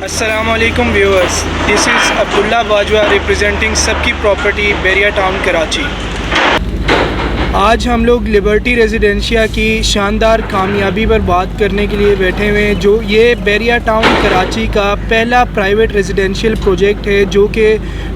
अस्सलामुअलैकुम viewers, this is Abdullah Bajwa representing सबकी property Bairiya Town Karachi. आज हम लोग लिबर्टी रेजिडेंशिया की शानदार कामयाबी पर बात करने के लिए बैठे हुए हैं। जो ये बैरिया टाउन कराची का पहला प्राइवेट रेजिडेंशियल प्रोजेक्ट है जो कि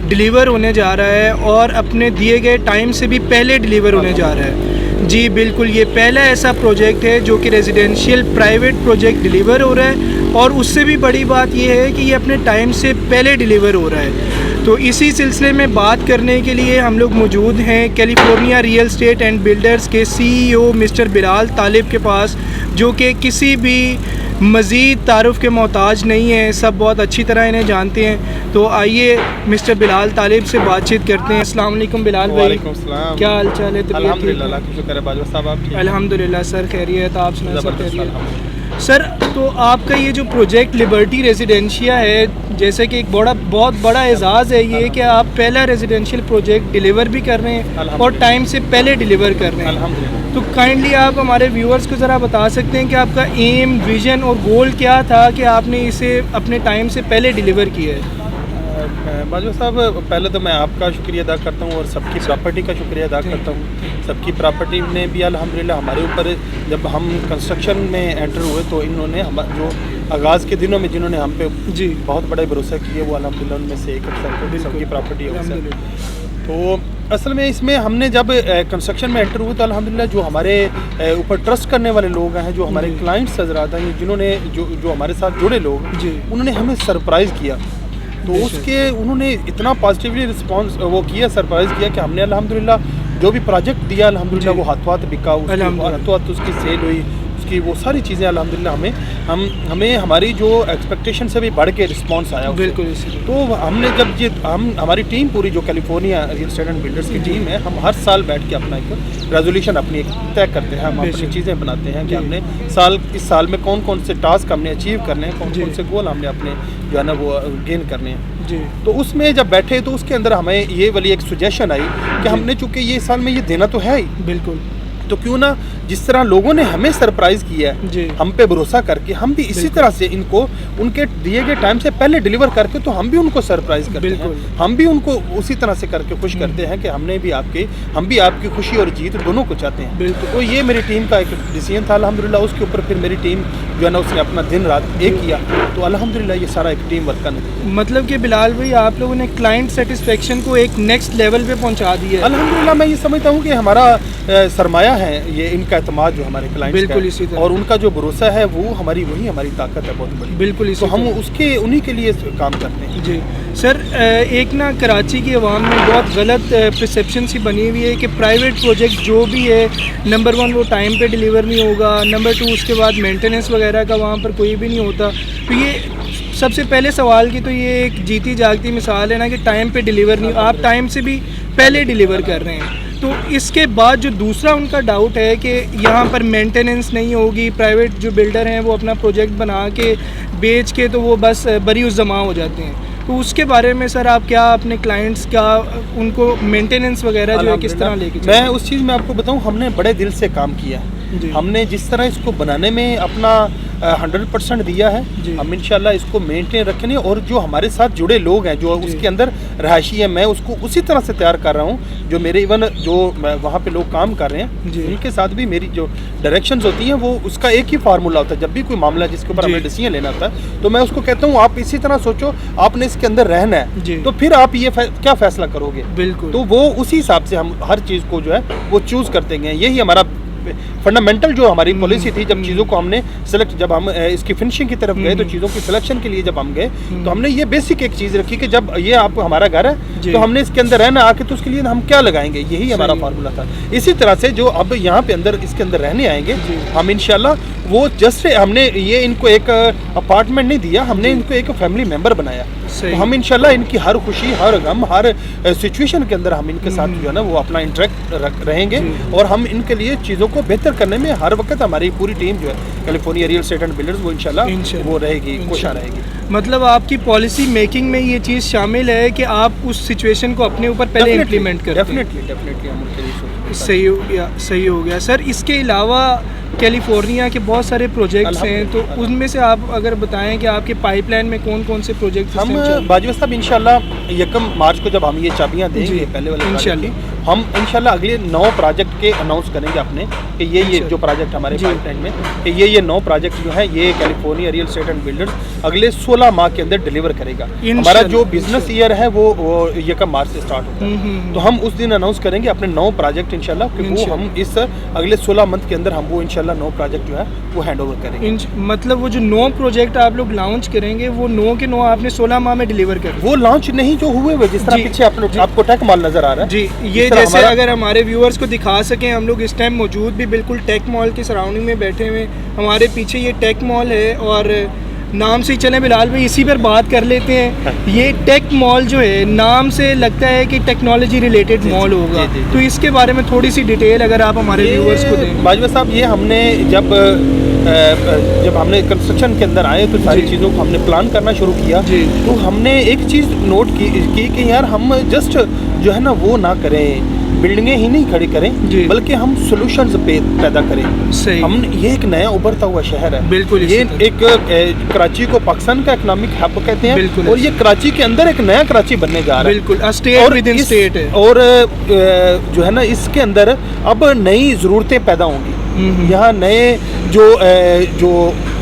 डिलीवर होने जा रहा है और अपने दिए गए टाइम से भी पहले डिलीवर होने जा रहा है। जी बिल्कुल, ये पहला ऐसा प्रोजेक्ट है जो कि रेजिडेंशियल प्राइवेट प्रोजेक्ट डिलीवर हो रहा है और उससे भी बड़ी बात ये है कि ये अपने टाइम से पहले डिलीवर हो रहा है। तो इसी सिलसिले में बात करने के लिए हम लोग मौजूद हैं California real estate and builders के CEO मिस्टर बिलाल तालिब के पास, जो कि किसी भी मज़ीद तारुफ के मोहताज नहीं है, सब बहुत अच्छी तरह इन्हें जानते हैं। तो आइए मिस्टर बिलाल तालिब से बातचीत करते हैं। अस्सलाम वालेकुम बिलाल भाई, क्या हाल चाल है? अल्हम्दुलिल्लाह सर, खैरियत। आप सुना सर? खैरियत सर। तो आपका ये जो प्रोजेक्ट लिबर्टी रेजिडेंशिया है, जैसे कि एक बहुत बड़ा एजाज़ है ये कि आप पहला रेजिडेंशियल प्रोजेक्ट डिलीवर भी कर रहे हैं और टाइम से पहले डिलीवर कर रहे हैं। तो काइंडली आप हमारे व्यूअर्स को ज़रा बता सकते हैं कि आपका एम, विज़न और गोल क्या था कि आपने इसे अपने टाइम से पहले डिलीवर किया है? बाजवा साहब, पहले तो मैं आपका शुक्रिया अदा करता हूँ और सबकी प्रॉपर्टी का शुक्रिया अदा करता हूँ। सबकी प्रॉपर्टी ने भी अल्हम्दुलिल्लाह हमारे ऊपर, जब हम कंस्ट्रक्शन में एंटर हुए तो इन्होंने हम जो आगाज़ के दिनों में जिन्होंने हम पे जी बहुत बड़ा भरोसा किया, वो अल्हम्दुलिल्लाह उनमें से एक अफसर सबकी प्रॉपर्टी है। तो असल में इसमें हमने जब कंस्ट्रक्शन में एंटर हुए तो अल्हम्दुलिल्लाह जो हमारे ऊपर ट्रस्ट करने वाले लोग हैं, जो हमारे क्लाइंट्स हज़रात हैं, जिन्होंने जो हमारे साथ जुड़े लोग, उन्होंने हमें सरप्राइज़ किया। तो उसके उन्होंने इतना पॉजिटिवली रिस्पांस वो किया, सरप्राइज़ किया कि हमने अल्हम्दुलिल्लाह जो भी प्रोजेक्ट दिया अल्हम्दुलिल्लाह वो हाथों हाथ बिका, हाथों हाथ उसकी सेल हुई, उसकी वो सारी चीज़ें अल्हम्दुलिल्लाह हमें हमारी जो एक्सपेक्टेशन से भी बढ़ के रिस्पांस आया। बिल्कुल। तो हमने जब ये हमारी टीम पूरी जो California real estate and builders की टीम है, हम हर साल बैठ के अपना एक रेजोल्यूशन अपनी एक तय करते हैं, हम अपनी चीज़ें बनाते हैं कि हमने इस साल में कौन कौन से टास्क हमने अचीव करने हैं, कौन कौन से गोल हमने अपने जो है ना वो गेन करने हैं जी। तो उसमें जब बैठे तो उसके अंदर हमें ये वाली एक सजेशन आई कि हमने चूँकि ये साल में ये देना तो है ही, बिल्कुल, तो क्यों ना जिस तरह लोगों ने हमें सरप्राइज़ किया है, हम पे भरोसा करके हम भी इसी तरह से इनको उनके दिए गए टाइम से पहले डिलीवर करके तो हम भी उनको सरप्राइज़ करते हैं, हम भी उनको उसी तरह से करके खुश करते हैं कि हम भी आपकी खुशी और जीत दोनों को चाहते हैं। बिल्कुल। तो ये मेरी टीम का एक डिसीजन था अल्हम्दुलिल्लाह। उसके ऊपर फिर मेरी टीम जो है ना उसने अपना दिन रात एक किया, तो अल्हम्दुलिल्लाह ये सारा एक टीम वर्क का नतीजा। मतलब कि बिलाल भाई, आप लोगों ने क्लाइंट सेटिस्फेक्शन को एक नेक्स्ट लेवल पे पहुँचा दिया है। अल्हम्दुलिल्लाह मैं ये समझता हूँ कि हमारा सरमाया है ये, इनका एतमाद जो हमारे क्लाइंट्स का है और उनका जो भरोसा है वो हमारी ताकत है बहुत बड़ी। बिल्कुल। तो हम उन्हीं के लिए काम करते हैं जी। सर, एक ना कराची की आवाम में बहुत गलत परसेप्शन सी बनी हुई है कि प्राइवेट प्रोजेक्ट जो भी है, नंबर 1 वो टाइम पे डिलीवर नहीं होगा, नंबर 2 उसके बाद मेंटेनेंस वगैरह का वहाँ पर कोई भी नहीं होता। तो ये सबसे पहले सवाल की तो ये एक जीती जागती मिसाल है ना कि टाइम पे डिलीवर नहीं, आप टाइम से भी पहले डिलीवर कर रहे हैं। तो इसके बाद जो दूसरा उनका डाउट है कि यहाँ पर मेंटेनेंस नहीं होगी, प्राइवेट जो बिल्डर हैं वो अपना प्रोजेक्ट बना के बेच के तो वो बस बरीउज़ जमा हो जाते हैं। तो उसके बारे में सर आप क्या अपने क्लाइंट्स का उनको मेंटेनेंस वगैरह जो है किस तरह लेके? मैं उस चीज़ में आपको बताऊँ, हमने बड़े दिल से काम किया। हमने जिस तरह इसको बनाने में अपना 100% दिया है, हम इंशाल्लाह इसको मेंटेन रखने, और जो हमारे साथ जुड़े लोग हैं, जो उसके अंदर रहायशी है, मैं उसको उसी तरह से तैयार कर रहा हूँ। जो मेरे इवन जो वहाँ पे लोग काम कर रहे हैं उनके साथ भी मेरी जो डायरेक्शंस होती हैं वो उसका एक ही फार्मूला होता है। जब भी कोई मामला जिसके ऊपर हमें डिसीजन लेना होता है तो मैं उसको कहता हूँ आप इसी तरह सोचो, आपने इसके अंदर रहना है तो फिर आप ये क्या फैसला करोगे। बिल्कुल। तो वो उसी हिसाब से हम हर चीज़ को जो है वो चूज़ करते हैं। यही हमारा फंडामेंटल जो हमारी पॉलिसी थी। जब चीज़ों को हमने जब हम इसकी फिनिशिंग की तरफ गए तो चीज़ों की सिलेक्शन के लिए जब हम गए तो हमने ये बेसिक एक चीज़ रखी कि जब ये आप हमारा घर है तो हमने इसके अंदर रहना आके, तो उसके लिए हम क्या लगाएंगे, यही हमारा फार्मूला था। इसी तरह से जो अब यहाँ पे इसके अंदर रहने आएंगे, हम इंशाल्लाह वो जस्ट हमने ये इनको एक अपार्टमेंट नहीं दिया, हमने इनको एक फैमिली मेम्बर बनाया। तो हम इंशाल्लाह इनकी हर खुशी, हर गम, हर सिचुएशन के अंदर हम इनके साथ जो है ना वो अपना इंटरेक्ट रहेंगे और हम इनके लिए चीज़ों उसको बेहतर करने में हर वक्त हमारी पूरी टीम जो है California real estate and builders वो इंशाल्लाह वो रहेगी, कोशिश रहेगी। मतलब आपकी पॉलिसी मेकिंग में ये चीज़ शामिल है कि आप उस सिचुएशन को अपने ऊपर पहले इम्प्लीमेंट करें। डेफिनेटली हम उनके लिए सही हो गया सर। इसके अलावा कैलिफोर्निया के बहुत सारे प्रोजेक्ट्स हैं, तो उनमें से आप अगर बताएं कि आपके पाइपलाइन में कौन कौन से प्रोजेक्ट्स हम बाजवा साहब इंशाल्लाह 1 मार्च को जब हम ये चाबियां देंगे पहले वाले इंशाल्लाह हम इंशाल्लाह अगले 9 प्रोजेक्ट के अनाउंस करेंगे अपने कि ये जो प्रोजेक्ट हमारे पाइपलाइन में कि ये 9 प्रोजेक्ट जो है ये California real estate and builders अगले 16 माह के अंदर डिलीवर करेगा। हमारा जो बिजनेस ईयर है वो 1 मार्च से स्टार्ट होता है, तो हम उस दिन अनाउंस करेंगे अपने 9 प्रोजेक्ट इंशाल्लाह कि वो हम इस अगले 16 मंथ के अंदर हम वो इंशाल्लाह 9 प्रोजेक्ट जो है वो हैंड ओवर करेंगे। मतलब वो जो 9 प्रोजेक्ट आप लोग लॉन्च करेंगे वो 9 के 9 आपने 16 माह में डिलीवर कर, वो लॉन्च नहीं जो हुए हुए जिस तरह पीछे आपको टेक मॉल नजर आ रहा है जी, ये जैसे अगर हमारे व्यूअर्स को दिखा सकें, हम लोग इस टाइम मौजूद भी बिल्कुल टेक मॉल के सराउंडिंग में बैठे हुए, हमारे पीछे ये टेक मॉल है और नाम से ही चलें बिलाल भाई इसी पर बात कर लेते हैं। ये टेक मॉल जो है नाम से लगता है कि टेक्नोलॉजी रिलेटेड मॉल होगा, तो इसके बारे में थोड़ी सी डिटेल अगर आप हमारे व्यूअर्स को दें। बाजवा साहब ये हमने जब हमने कंस्ट्रक्शन के अंदर आए तो सारी चीज़ों को हमने प्लान करना शुरू किया, तो हमने एक चीज़ नोट की कि यार हम जस्ट जो है ना वो ना करें, बिल्डिंगें ही नहीं खड़ी करें बल्कि हम सॉल्यूशंस पैदा करें। हम ये एक नया उभरता हुआ शहर है, बिल्कुल ये एक कराची को पाकिस्तान का इकोनॉमिक हब कहते हैं और ये कराची के अंदर एक नया कराची बनने जा रहा है, बिल्कुल स्टेट विद इन स्टेट है। और जो है ना इसके अंदर अब नई ज़रूरतें पैदा होंगी, यहाँ नए जो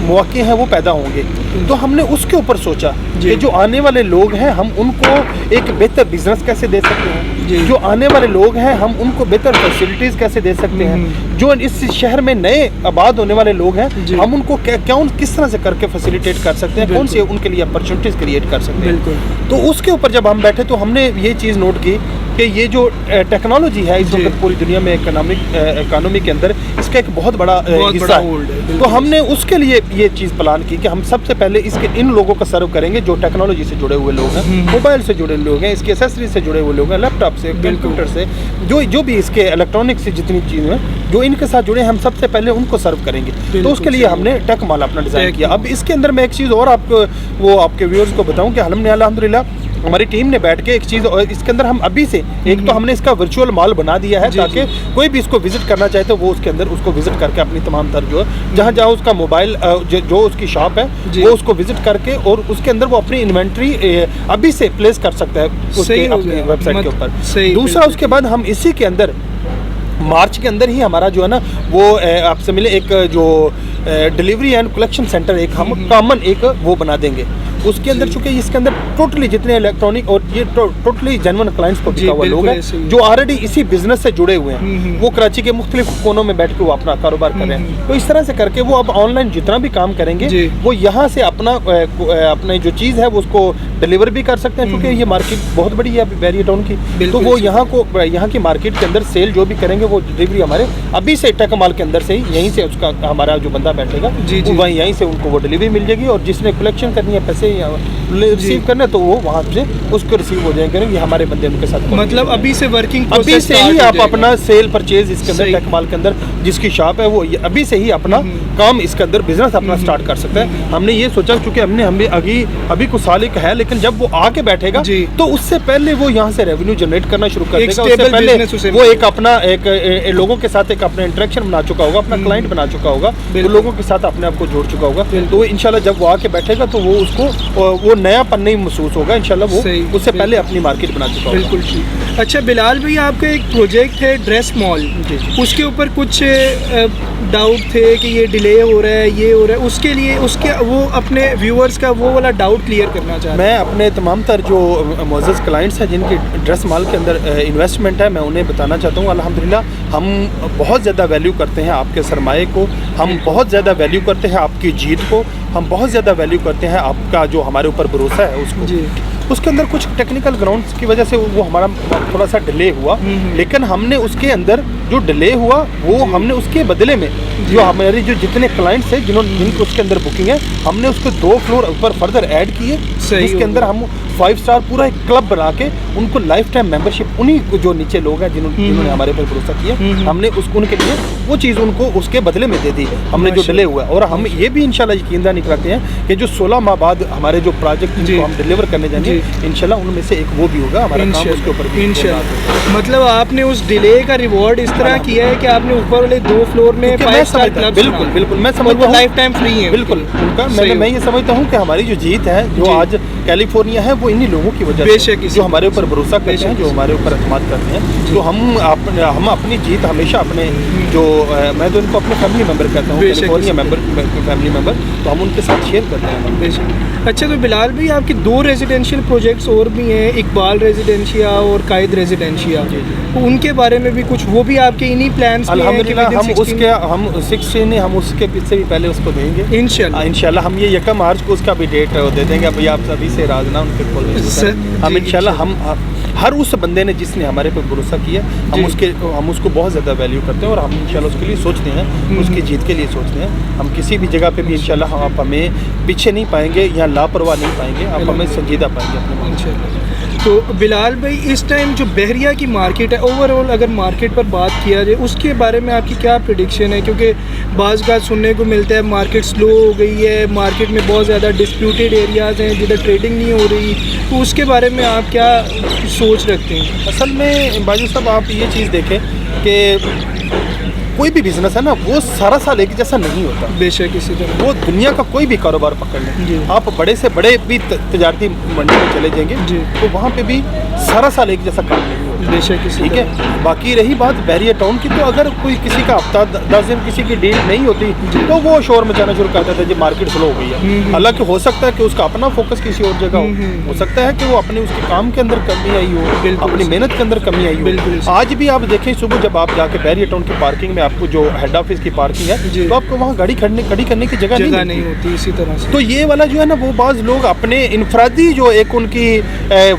मौके हैं वो पैदा होंगे, तो हमने उसके ऊपर सोचा कि जो आने वाले लोग हैं हम उनको एक बेहतर बिजनेस कैसे दे सकते हैं, जो आने वाले लोग हैं हम उनको बेहतर फैसिलिटीज़ कैसे दे सकते हैं, जो इस शहर में नए आबाद होने वाले लोग हैं हम उनको किस तरह से करके फैसिलिटेट कर सकते हैं, कौन सी उनके लिए अपॉर्चुनिटीज़ क्रिएट कर सकते हैं। तो उसके ऊपर जब हम बैठे तो हमने ये चीज़ नोट की कि ये जो टेक्नोलॉजी है इस वक्त पूरी दुनिया में इकोनॉमी के अंदर इसका एक बहुत बड़ा हिस्सा है, तो हमने उसके लिए ये चीज़ प्लान की कि हम सबसे पहले इन लोगों को सर्व करेंगे जो टेक्नोलॉजी से जुड़े हुए लोग हैं, मोबाइल से जुड़े लोग हैं, इसके एसेसरीज से जुड़े हुए लोग हैं, लैपटॉप से, कंप्यूटर से, जो भी इसके इलेक्ट्रॉनिक से जितनी चीज़ें हैं जो इनके साथ जुड़े हम सबसे पहले उनको सर्व करेंगे। तो उसके लिए हमने टेक मॉल अपना डिज़ाइन किया। अब इसके अंदर मैं एक चीज़ और आपके व्यूअर्स को बताऊँ कि हमने अल्हम्दुलिल्लाह हमारी टीम ने बैठ के एक चीज़ और इसके अंदर हम अभी से एक तो हमने इसका वर्चुअल मॉल बना दिया है ताकि कोई भी इसको विजिट करना चाहे तो वो उसके अंदर उसको विजिट करके अपनी तमाम तर जो है जहाँ उसका मोबाइल जो उसकी शॉप है वो उसको विजिट करके और उसके अंदर वो अपनी इन्वेंट्री अभी से प्लेस कर सकता है उसके अपनी वेबसाइट के ऊपर। दूसरा उसके बाद हम इसी के अंदर मार्च के अंदर ही हमारा जो है ना वो आपसे मिले एक जो डिलीवरी एंड कलेक्शन सेंटर एक हम कॉमन एक वो बना देंगे उसके अंदर, चूंकि इसके अंदर टोटली जितने इलेक्ट्रॉनिक और ये टोटली जेन्युइन क्लाइंट्स को बिका हुआ लोग हैं जो ऑलरेडी इसी बिजनेस से जुड़े हुए हैं, वो कराची के मुख्तलिफ कोनों में बैठ के वो अपना कारोबार कर रहे हैं। तो इस तरह से करके वो अब ऑनलाइन जितना भी काम करेंगे वो यहाँ से अपना जो चीज़ है वो उसको डिलीवर भी कर सकते हैं, क्योंकि ये मार्केट बहुत बड़ी है बैरियर टाउन की, तो वो यहाँ की मार्केट के अंदर सेल जो भी करेंगे वो डिलीवरी हमारे अभी से टेक मॉल के अंदर से ही यहीं से उसका हमारा जो बंदा बैठेगा वहीं यहीं से उनको वो डिलीवरी मिल जाएगी, और जिसने कलेक्शन करनी है पैसे रिसीव करना तो वो वहाँ से उसको रिसीव हो जाएंगे, ये हमारे बंदे उनके साथ। मतलब अभी से वर्किंग अभी से ही आप अपना सेल परचेज इसके अंदर टेक मॉल के अंदर जिसकी शॉप है वो अभी से ही अपना काम इसके अंदर बिजनेस अपना स्टार्ट कर सकता है। हमने ये सोचा क्योंकि हमने अभी कुछ साल एक है, लेकिन जब वो आके बैठेगा तो उससे पहले वो यहाँ से रेवेन्यू जनरेट करना शुरू कर देगा, उससे पहले वो एक अपना एक लोगों के साथ एक अपना इंटरेक्शन बना चुका होगा, अपना क्लाइंट बना चुका होगा, वो लोगों के साथ अपने आप को जोड़ चुका होगा, तो इंशाल्लाह जब वो आके बैठेगा तो वो उसको वो नयापन नहीं महसूस होगा, इंशाल्लाह वो उससे पहले अपनी मार्केट बना चुका होगा। बिल्कुल ठीक। अच्छा बिलाल भाई, आपका एक प्रोजेक्ट है ड्रेस मॉल, उसके ऊपर कुछ डाउट थे कि ये डिले हो रहा है, ये हो रहा है, उसके लिए वो अपने व्यूअर्स का वो वाला डाउट क्लियर करना चाहता हूँ। मैं अपने तमाम तर जो मोअज़्ज़ज़ क्लाइंट्स हैं जिनकी ड्रेस मॉल के अंदर इन्वेस्टमेंट है, मैं उन्हें बताना चाहता हूँ अल्हम्दुलिल्लाह हम बहुत ज़्यादा वैल्यू करते हैं आपके सरमाए को, हम बहुत ज़्यादा वैल्यू करते हैं आपकी जीत को, हम बहुत ज़्यादा वैल्यू करते हैं आपका जो हमारे ऊपर भरोसा है उसको। उसके अंदर कुछ टेक्निकल ग्राउंड्स की वजह से वो हमारा थोड़ा सा डिले हुआ, लेकिन हमने उसके अंदर जो डिले हुआ वो हमने उसके बदले में जो हमारे जो जितने क्लाइंट्स हैं जिनको उसके अंदर बुकिंग है, हमने उसके 2 फ्लोर ऊपर फर्दर ऐड किए, जिसके अंदर हम 5 स्टार पूरा एक क्लब बना के उनको लाइफ टाइम मेंबरशिप, उन्हीं को जो नीचे लोग हैं जिन्होंने हमारे पर भरोसा किया, हमने उसको उनके लिए वो चीज़ उनको उसके बदले में दे दी हमने जो डिले हुआ। और हम ये भी इंशाल्लाह यकीनदानी कराते हैं कि जो 16 माह बाद हमारे जो प्रोजेक्ट जिनको हम डिलीवर करने जाएंगे इंशाल्लाह उनमें से एक वो भी होगा हमारा काम उसके ऊपर भी। इंशाल्लाह मतलब आपने उस डिले का रिवॉर्ड इस तरह किया है कि आपने ऊपर वाले 2 फ्लोर में 5 स्टार क्लब, बिल्कुल बिल्कुल मैं समझता हूँ लाइफ टाइम फ्री है बिल्कुल उनका। मैं ये समझता हूँ कि हमारी जो जीत है जो आज कैलिफोर्निया है वो इन्हीं लोगों की वजह से, जो हमारे ऊपर भरोसा करते हैं, जो हमारे ऊपर एतमाद करते हैं। तो हम अपनी जीत हमेशा अपने जो मैं तो इनको अपने फैमिली मेंबर कहता हूँ, कैलिफोर्निया फैमिली मेंबर, तो हम उनके साथ शेयर करते हैं। अच्छा, तो बिलाल भाई आपके 2 रेजिडेंशियल प्रोजेक्ट्स और भी हैं, इकबाल रेजिडेंशिया और कायद रेजिडेंशिया, तो उनके बारे में भी कुछ, वो भी आपके इन्हीं प्लान्स में हैं कि हम 16 हम उसके पीछे भी पहले उसको देंगे इंशाल्लाह। हम ये 1 मार्च को उसका भी डेट दे देंगे। अभी आप सभी से राज ना उनके खोल हम इंशाल्लाह हम हर उस बंदे ने जिसने हमारे पर भरोसा किया हम उसको बहुत ज़्यादा वैल्यू करते हैं और हम इंशाल्लाह उसके लिए सोचते हैं, उसकी जीत के लिए सोचते हैं। हम किसी भी जगह पे भी इंशाल्लाह आप हमें पीछे नहीं पाएंगे या लापरवाह नहीं पाएंगे, आप हमें संजीदा पाएंगे अपने। तो बिलाल भाई इस टाइम जो बहरिया की मार्केट है, ओवरऑल अगर मार्केट पर बात किया जाए उसके बारे में आपकी क्या प्रेडिक्शन है? क्योंकि बाज़ बात सुनने को मिलता है मार्केट स्लो हो गई है, मार्केट में बहुत ज़्यादा डिस्प्यूटेड एरियाज़ हैं जिधर ट्रेडिंग नहीं हो रही, तो उसके बारे में आप क्या सोच रखते हैं? असल में बाजू साहब आप ये चीज़ देखें कि कोई भी बिजनेस है ना वो सारा साल एक जैसा नहीं होता। बेशक इसी तरह वो दुनिया का कोई भी कारोबार पकड़ लें, आप बड़े से बड़े भी तजारती मंडी में चले जाएंगे तो वहाँ पे भी सारा साल एक जैसा काम नहीं होता। बेशक ठीक है। बाकी रही बात बहरिया टाउन की, तो अगर कोई किसी का हफ्ता 10 दिन किसी की डील नहीं होती तो वो शोर मचाना शुरू कर देता है, जब मार्केट स्लो हो गई है। हालांकि हो सकता है कि उसका अपना फोकस किसी और जगह हो सकता है कि वो अपने उसके काम के अंदर कमी आई हो, अपनी मेहनत के अंदर कमी आई हो। आज भी आप देखें सुबह जब आप जाके बहरिया टाउन की पार्किंग में आपको जो हेड ऑफिस की पार्किंग है तो आपको वहाँ गाड़ी खड़ी करने की जगह नहीं होती। इसी तरह से तो ये वाला जो है ना वो बाज़ लोग अपने इनफरादी जो एक उनकी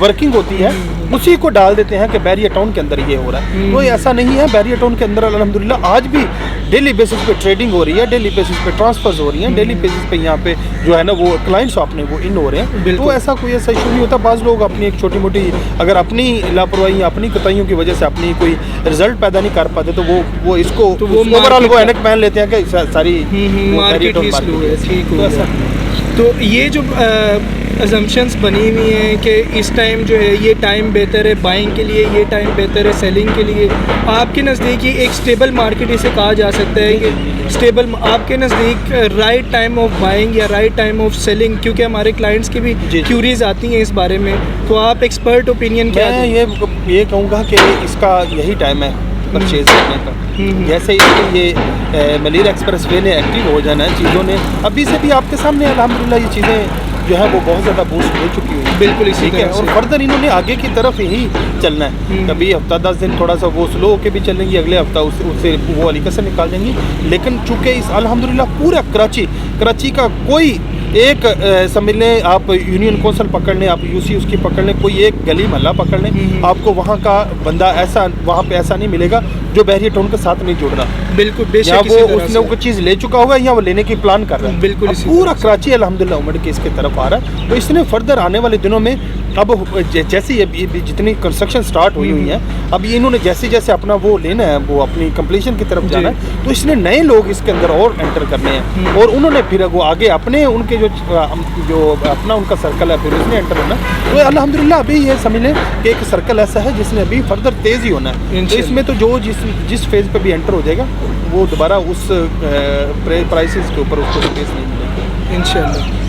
वर्किंग होती है उसी को डाल देते हैं कि बहरिया टाउन के अंदर ये हो रहा है। तो ऐसा नहीं है। बहरिया टाउन के अंदर अल्हम्दुलिल्लाह आज भी डेली बेसिस पे ट्रेडिंग हो रही है, डेली बेसिस पे ट्रांसफर्स हो रही हैं, डेली बेसिस पे यहाँ पे जो है ना वो क्लाइंट्स अपने वो इन हो रहे हैं। तो ऐसा कोई ऐसा इशू नहीं होता। बाज़ लोग अपनी एक छोटी मोटी अगर अपनी लापरवाही या अपनी कोताहियों की वजह से अपनी कोई रिजल्ट पैदा नहीं कर पाते तो वो इसको ओवरऑल वो एनक मान लेते हैं कि सारी मार्केट ही स्लो है। ठीक हो तो ये जो अजम्पशंस बनी हुई हैं कि इस टाइम जो है ये टाइम बेहतर है बाइंग के लिए, ये टाइम बेहतर है सेलिंग के लिए, आपके नज़दीक ये एक स्टेबल मार्केट इसे कहा जा सकता है कि स्टेबल आपके नज़दीक राइट टाइम ऑफ बाइंग या राइट टाइम ऑफ सेलिंग? क्योंकि हमारे क्लाइंट्स की भी क्यूरीज आती हैं इस बारे में, तो आप एक्सपर्ट ओपिनियन क्या मैं ये कहूँगा कि इसका यही टाइम है परचेज करने का। जैसे ये मलिर एक्सप्रेस वे ने एक्टिव हो जाना है, चीज़ों ने अभी से भी आपके सामने अल्हम्दुलिल्लाह ये चीज़ें जो है वो बहुत ज़्यादा बूस्ट हो चुकी हुई है। बिल्कुल इसी ठीक है। और फर्दर इन्होंने आगे की तरफ ही चलना है। कभी हफ्ता 10 दिन थोड़ा सा वो स्लो होकर भी चलेंगी, अगले हफ्ता उससे वो अलीका से निकाल देंगी। लेकिन चूँकि इस अल्हम्दुलिल्लाह पूरा कराची का कोई एक समझ लें, आप यूनियन कौंसल पकड़ लें, आप यूसी उसकी पकड़ लें, कोई एक गली मोहल्ला पकड़ लें, आपको वहाँ का बंदा ऐसा वहाँ पे ऐसा नहीं मिलेगा जो बहरिया टाउन के साथ नहीं जुड़ रहा। बिल्कुल या वो उसने कोई चीज़ ले चुका होगा या वो लेने की प्लान कर रहा है। बिल्कुल पूरा कराची अल्हम्दुलिल्लाह उमड़ के इसके तरफ आ रहा है। तो इसने फर्दर आने वाले दिनों में अब जैसे ये जितनी कंस्ट्रक्शन स्टार्ट हुई है, अब इन्होंने जैसे जैसे अपना वो लेना है, वो अपनी कंप्लीशन की तरफ जाना है, तो इसने नए लोग इसके अंदर और एंटर करने हैं और उन्होंने फिर वो आगे अपने उनके जो अपना उनका सर्कल है फिर उसने एंटर होना। तो अल्हम्दुलिल्लाह अभी ये समझ लें कि एक सर्कल ऐसा है जिसने अभी फर्दर तेज़ ही होना है। तो इसमें तो जो जिस फेज़ पे भी एंटर हो जाएगा वो दोबारा उस प्राइसेस के ऊपर उसको स्पेस नहीं मिलेगी इंशाल्लाह।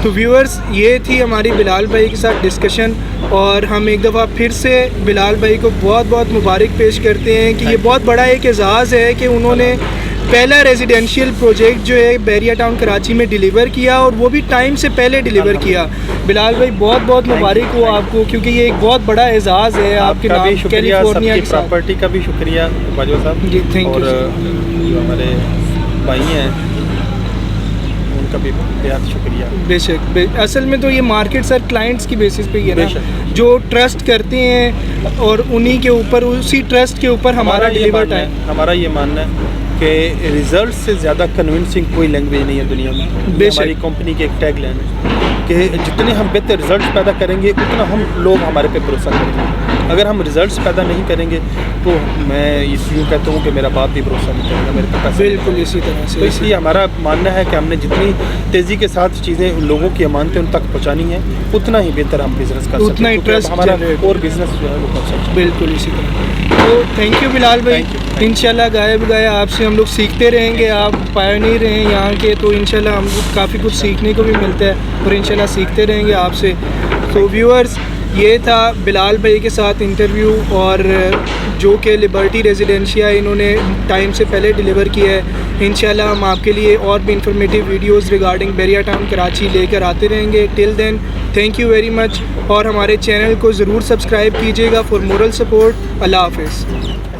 तो व्यूअर्स ये थी हमारी बिलाल भाई के साथ डिस्कशन, और हम एक दफ़ा फिर से बिलाल भाई को बहुत बहुत मुबारक पेश करते हैं कि ये बहुत बड़ा एक एजाज़ है कि उन्होंने पहला रेजिडेंशियल प्रोजेक्ट जो है बहरिया टाउन कराची में डिलीवर किया और वो भी टाइम से पहले डिलीवर किया। बिलाल भाई बहुत बहुत मुबारक हो आपको, क्योंकि ये एक बहुत बड़ा एजाज़ है आपके नाम कैलिफोर्निया की प्रॉपर्टी का भी शुक्रिया बाजवा साहब जी, थैंक यू। और जो हमारे भाई हैं उनका भी बेहद शुक्रिया। बेशक असल में तो ये मार्केट सर क्लाइंट्स की बेसिस पे ही है ना, बेशक। जो ट्रस्ट करते हैं और उन्हीं के ऊपर, उसी ट्रस्ट के ऊपर हमारा डिलीवर टाइम। हमारा ये मानना है कि रिजल्ट से ज़्यादा कन्विंसिंग कोई लैंग्वेज नहीं है दुनिया में। हमारी कंपनी की एक टैग लाइन है कि जितने हम बेहतर रिजल्ट्स पैदा करेंगे उतना हम लोग हमारे पे भरोसा करेंगे। अगर हम रिजल्ट्स पैदा नहीं करेंगे तो मैं यूँ कहता हूँ कि मेरा बाप भी भरोसा नहीं करेगा मेरे पे पैसा। बिल्कुल इसी तरह से। तो इसलिए हमारा मानना है कि हमने जितनी तेज़ी के साथ चीज़ें लोगों की अमानतें उन तक पहुँचानी है, उतना ही बेहतर हम बिज़नेस कर सकते हैं, उतना ही क्योंकि ट्रस्ट हमारा जनरेट और बिज़नेस जो है वो कर सकते हैं। बिल्कुल इसी तरह। तो थैंक यू बिलाल भाई, इंशाल्लाह गाया बगाया आपसे हम लोग सीखते रहेंगे। आप पायनियर हैं यहाँ के, तो इंशाल्लाह हम काफ़ी कुछ सीखने को भी मिलता है और इंशाल्लाह सीखते रहेंगे आपसे। तो व्यूअर्स, ये था बिलाल भाई के साथ इंटरव्यू, और जो कि लिबर्टी रेजिडेंशिया इन्होंने टाइम से पहले डिलीवर किया है। इंशाल्लाह हम आपके लिए और भी informative videos regarding Bahria Town Karachi लेकर आते रहेंगे। Till then thank you very much, और हमारे चैनल को ज़रूर सब्सक्राइब कीजिएगा फॉर मोरल सपोर्ट। अल्लाह हाफिज़।